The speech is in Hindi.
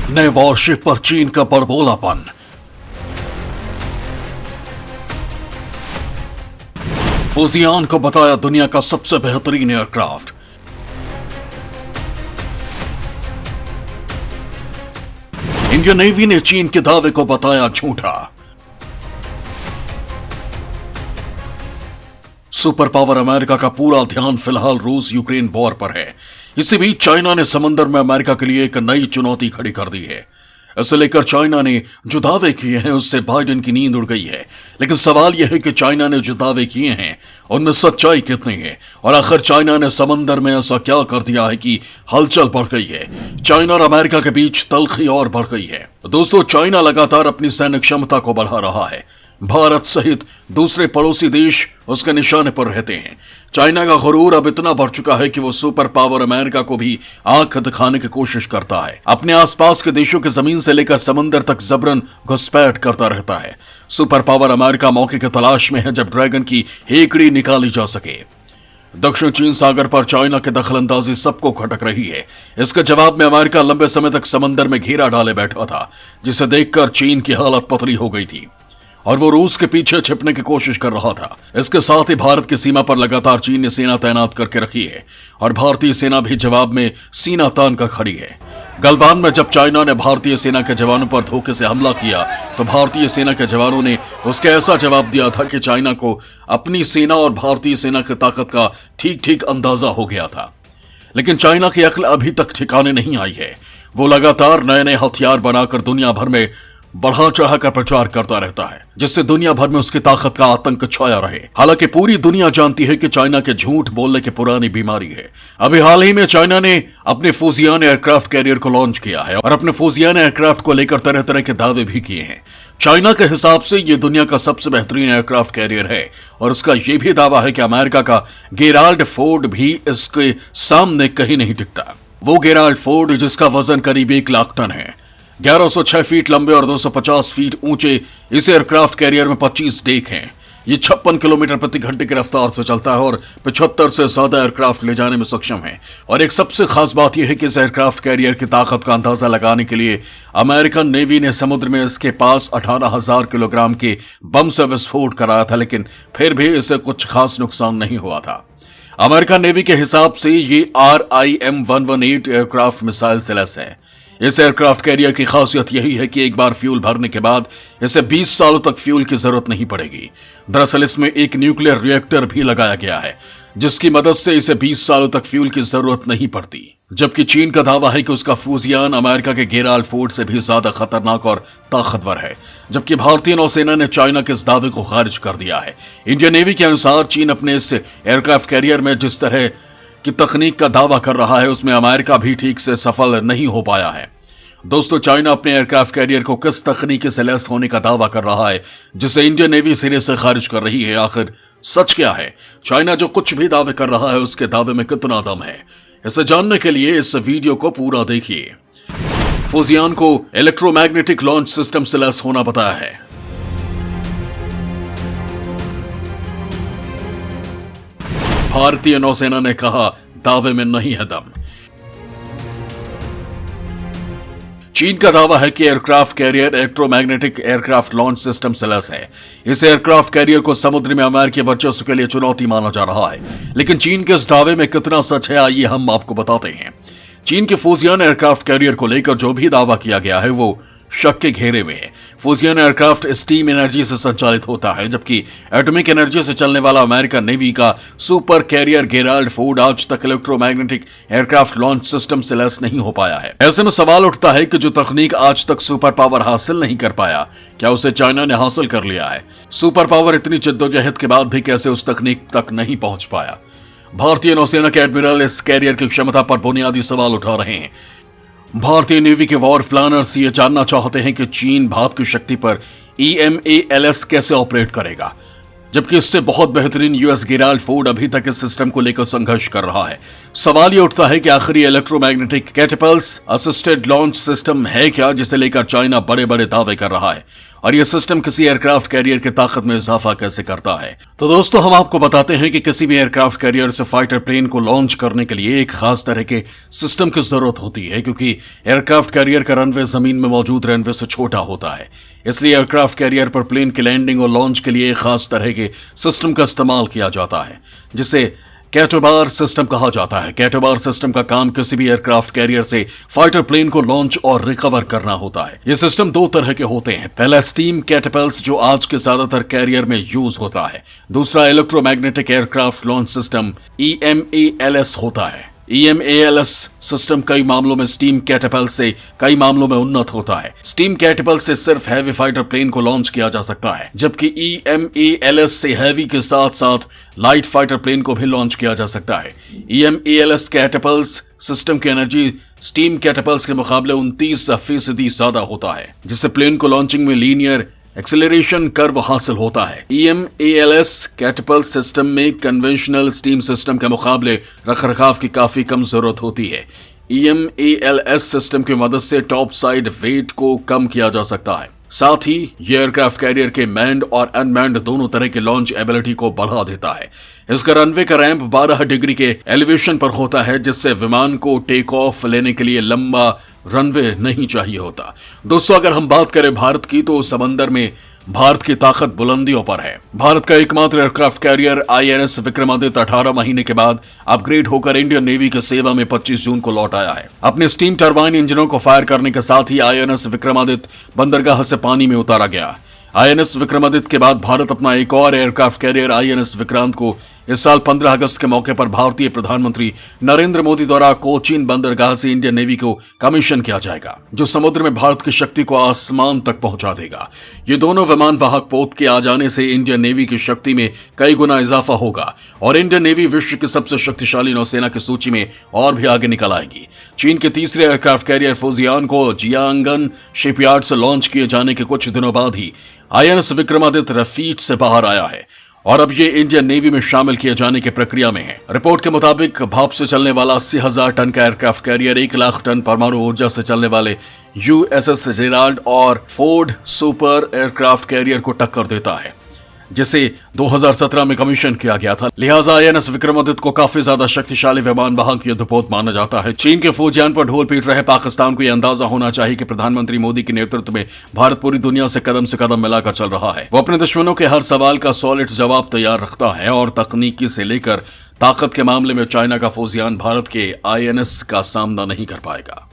नए वॉरशिप पर चीन का बड़बोलापन। फुजियान को बताया दुनिया का सबसे बेहतरीन एयरक्राफ्ट। इंडियन नेवी ने चीन के दावे को बताया झूठा। सुपर पावर अमेरिका का पूरा ध्यान फिलहाल रूस यूक्रेन वॉर पर है। इसी बीच चाइना ने समंदर में अमेरिका के लिए एक नई चुनौती खड़ी कर दी है। इसे लेकर चाइना ने जो दावे किए हैं उससे बाइडेन की नींद उड़ गई है। लेकिन सवाल यह है कि चाइना ने जो दावे किए हैं उनमें सच्चाई कितनी है और आखिर चाइना ने समंदर में ऐसा क्या कर दिया है कि हलचल बढ़ गई है। चाइना और अमेरिका के बीच तल्खी और बढ़ गई है। दोस्तों, चाइना लगातार अपनी सैन्य क्षमता को बढ़ा रहा है। भारत सहित दूसरे पड़ोसी देश उसके निशाने पर रहते हैं। चाइना का गुरूर अब इतना बढ़ चुका है कि वो सुपर पावर अमेरिका को भी आंख दिखाने की कोशिश करता है। अपने आसपास के देशों की जमीन से लेकर समंदर तक जबरन घुसपैठ करता रहता है। सुपर पावर अमेरिका मौके की तलाश में है जब ड्रैगन की हेकड़ी निकाली जा सके। दक्षिण चीन सागर पर चाइना की दखलंदाजी सबको खटक रही है। इसके जवाब में अमेरिका लंबे समय तक समंदर में घेरा डाले बैठा था, जिसे देखकर चीन की हालत पतली हो गई थी और वो रूस के पीछे छिपने की कोशिश कर रहा था। इसके साथ ही भारत की सीमा पर लगातार चीन ने सेना तैनात करके रखी है और भारतीय सेना भी जवाब में सीना तान कर खड़ी है। गलवान में जब चाइना ने भारतीय सेना के जवानों पर धोखे से हमला किया तो भारतीय सेना के जवानों ने उसके ऐसा जवाब दिया था कि चाइना को अपनी सेना और भारतीय सेना की ताकत का ठीक ठीक अंदाजा हो गया था। लेकिन चाइना की अक्ल अभी तक ठिकाने नहीं आई है। वो लगातार नए नए हथियार बनाकर दुनिया भर में बढ़ा चढ़ाकर प्रचार करता रहता है, जिससे दुनिया भर में उसकी ताकत का आतंक छाया रहे। हालांकि पूरी दुनिया जानती है कि चाइना के झूठ बोलने की पुरानी बीमारी है। अभी हाल ही में चाइना ने अपने फुजियान एयरक्राफ्ट कैरियर को लॉन्च किया है और अपने फुजियान एयरक्राफ्ट को लेकर तरह तरह के दावे भी किए हैं। चाइना के हिसाब से ये दुनिया का सबसे बेहतरीन एयरक्राफ्ट कैरियर है और उसका यह भी दावा है कि अमेरिका का गेराल्ड फोर्ड भी इसके सामने कहीं नहीं टिकता। वो गेराल्ड फोर्ड जिसका वजन करीब 1 लाख टन है, 1106 फीट लंबे और 250 फीट ऊंचे इस एयरक्राफ्ट कैरियर में 25 डेक हैं। ये 56 किलोमीटर प्रति घंटे की रफ्तार से चलता है और 75 से ज्यादा एयरक्राफ्ट ले जाने में सक्षम है। और एक सबसे खास बात यह है कि इस एयरक्राफ्ट कैरियर की ताकत का अंदाजा लगाने के लिए अमेरिकन नेवी ने समुद्र में इसके पास 18,000 किलोग्राम के बम से विस्फोट कराया था, लेकिन फिर भी इसे कुछ खास नुकसान नहीं हुआ था। अमेरिकन नेवी के हिसाब से ये RIM-118 एयरक्राफ्ट मिसाइल से लैस है। इस एयरक्राफ्ट कैरियर की खासियत यही है कि एक बार फ्यूल भरने के बाद इसे 20 सालों तक फ्यूल की जरूरत नहीं पड़ेगी। दरअसल इसमें एक न्यूक्लियर रिएक्टर भी लगाया गया है, जिसकी मदद से इसे 20 सालों तक फ्यूल की जरूरत नहीं पड़ती। जबकि चीन का दावा है कि उसका फुजियान अमेरिका के गेराल्ड फोर्ड से भी ज्यादा खतरनाक और ताकतवर है, जबकि भारतीय नौसेना ने चाइना के इस दावे को खारिज कर दिया है। इंडियन नेवी के अनुसार चीन अपने इस एयरक्राफ्ट कैरियर में जिस तरह की तकनीक का दावा कर रहा है उसमें अमेरिका भी ठीक से सफल नहीं हो पाया है। दोस्तों, चाइना अपने एयरक्राफ्ट कैरियर को किस तकनीक से लैस होने का दावा कर रहा है जिसे इंडियन नेवी सिरे से खारिज कर रही है? आखिर सच क्या है? चाइना जो कुछ भी दावे कर रहा है उसके दावे में कितना दम है? इसे जानने के लिए इस वीडियो को पूरा देखिए। फुजियान को इलेक्ट्रोमैग्नेटिक लॉन्च सिस्टम से लैस होना बताया है। भारतीय नौसेना ने कहा दावे में नहीं है दम। चीन का दावा है कि aircraft carrier electromagnetic aircraft launch system से लैस है। इस एयरक्राफ्ट कैरियर को समुद्र में अमेरिकी वर्चस्व के लिए चुनौती माना जा रहा है, लेकिन चीन के इस दावे में कितना सच है आइए हम आपको बताते हैं। चीन के फुजियान एयरक्राफ्ट कैरियर को लेकर जो भी दावा किया गया है वो शक के घेरे में है। फुजियान एयरक्राफ्ट स्टीम एनर्जी से संचालित होता है, जबकि एटॉमिक एनर्जी से चलने वाला अमेरिकन नेवी का सुपर कैरियर गेराल्ड फोर्ड आज तक इलेक्ट्रोमैग्नेटिक एयरक्राफ्ट लॉन्च सिस्टम से लैस नहीं हो पाया है। ऐसे में सवाल उठता है कि जो तकनीक आज तक सुपर पावर हासिल नहीं कर पाया, क्या उसे चाइना ने हासिल कर लिया है? सुपर पावर इतनी जद्दोजहद के बाद भी कैसे उस तकनीक तक नहीं पहुंच पाया? भारतीय नौसेना के एडमिरल इस कैरियर की क्षमता पर बुनियादी सवाल उठा रहे हैं। भारतीय नेवी के वॉर प्लानर्स ये जानना चाहते हैं कि चीन भाप की शक्ति पर EMALS कैसे ऑपरेट करेगा, जबकि इससे बहुत बेहतरीन यूएस गेराल्ड फोर्ड अभी तक इस सिस्टम को लेकर संघर्ष कर रहा है। सवाल ये उठता है कि आखिर इलेक्ट्रोमैग्नेटिक कैटपल्स असिस्टेड लॉन्च सिस्टम है क्या जिसे लेकर चाइना बड़े बड़े दावे कर रहा है? और यह सिस्टम किसी एयरक्राफ्ट कैरियर की ताकत में इजाफा कैसे करता है। तो दोस्तों, हम आपको बताते हैं कि किसी भी एयरक्राफ्ट कैरियर से फाइटर प्लेन को लॉन्च करने के लिए एक खास तरह के सिस्टम की जरूरत होती है, क्योंकि एयरक्राफ्ट कैरियर का रनवे जमीन में मौजूद रनवे से छोटा होता है। इसलिए एयरक्राफ्ट कैरियर पर प्लेन की लैंडिंग और लॉन्च के लिए एक खास तरह के सिस्टम का इस्तेमाल किया जाता है, जिसे कैटोबार सिस्टम कहा जाता है। कैटोबार सिस्टम का काम किसी भी एयरक्राफ्ट कैरियर से फाइटर प्लेन को लॉन्च और रिकवर करना होता है। ये सिस्टम दो तरह के होते हैं। पहला स्टीम कैटपल्स, जो आज के ज्यादातर कैरियर में यूज होता है। दूसरा electromagnetic aircraft launch system EMALS होता है। EMALS सिस्टम कई मामलों में स्टीम कैटपल्स से कई मामलों में उन्नत होता है। स्टीम कैटपल्स से सिर्फ हैवी फाइटर प्लेन को लॉन्च किया जा सकता है, जबकि EMALS से हैवी के साथ साथ लाइट फाइटर प्लेन को भी लॉन्च किया जा सकता है। EMALS कैटपल्स सिस्टम की एनर्जी स्टीम कैटपल्स के मुकाबले 29% ज्यादा होता है, जिससे प्लेन को लॉन्चिंग में लीनियर एक्सेलरेशन कर्व हासिल होता है। EMALS कैटपल्ट सिस्टम में कन्वेंशनल स्टीम सिस्टम के मुकाबले रखरखाव की काफी कम जरूरत होती है। EMALS सिस्टम की मदद से टॉप साइड वेट को कम किया जा सकता है। साथ ही ये एयरक्राफ्ट कैरियर के मैन्ड और अनमैन्ड दोनों तरह के लॉन्च एबिलिटी को बढ़ा देता है। इसका रनवे का रैंप 12 डिग्री के एलिवेशन पर होता है, जिससे विमान को टेक ऑफ लेने के लिए लंबा रनवे नहीं चाहिए होता। दोस्तों, अगर हम बात करें भारत की, तो समंदर में भारत की ताकत बुलंदियों पर है। भारत का एकमात्र एयरक्राफ्ट कैरियर INS विक्रमादित्य 18 महीने के बाद अपग्रेड होकर इंडियन नेवी की सेवा में 25 जून को लौट आया है। अपने स्टीम टरबाइन इंजनों को फायर करने के साथ ही INS विक्रमादित्य बंदरगाह से पानी में उतारा गया। INS विक्रमादित्य के बाद भारत अपना एक और एयरक्राफ्ट कैरियर INS विक्रांत को इस साल 15 अगस्त के मौके पर भारतीय प्रधानमंत्री नरेंद्र मोदी द्वारा कोचीन बंदरगाह से इंडियन नेवी को कमीशन किया जाएगा, जो समुद्र में भारत की शक्ति को आसमान तक पहुंचा देगा। ये दोनों विमान वाहक पोत के आ जाने से इंडियन नेवी की शक्ति में कई गुना इजाफा होगा और इंडियन नेवी विश्व की सबसे शक्तिशाली नौसेना की सूची में और भी आगे निकल आएगी। चीन के तीसरे एयरक्राफ्ट कैरियर फुजियान को जियांगन शिपयार्ड से लॉन्च किए जाने के कुछ दिनों बाद ही INS विक्रमादित्य रफीट से बाहर आया है और अब ये इंडियन नेवी में शामिल किए जाने की प्रक्रिया में है। रिपोर्ट के मुताबिक भाप से चलने वाला 80,000 टन का एयरक्राफ्ट कैरियर 1 लाख टन परमाणु ऊर्जा से चलने वाले USS जेराल्ड और फोर्ड सुपर एयरक्राफ्ट कैरियर को टक्कर देता है, जिसे 2017 में कमीशन किया गया था। लिहाजा INS विक्रमादित्य को काफी ज्यादा शक्तिशाली विमान वाहक युद्धपोत माना जाता है। चीन के फौजियान पर ढोल पीट रहे पाकिस्तान को यह अंदाजा होना चाहिए कि प्रधानमंत्री मोदी के नेतृत्व में भारत पूरी दुनिया से कदम मिलाकर चल रहा है। वो अपने दुश्मनों के हर सवाल का सॉलिड जवाब तैयार रखता है और तकनीकी से लेकर ताकत के मामले में चाइना का फौजियान भारत के INS का सामना नहीं कर पाएगा।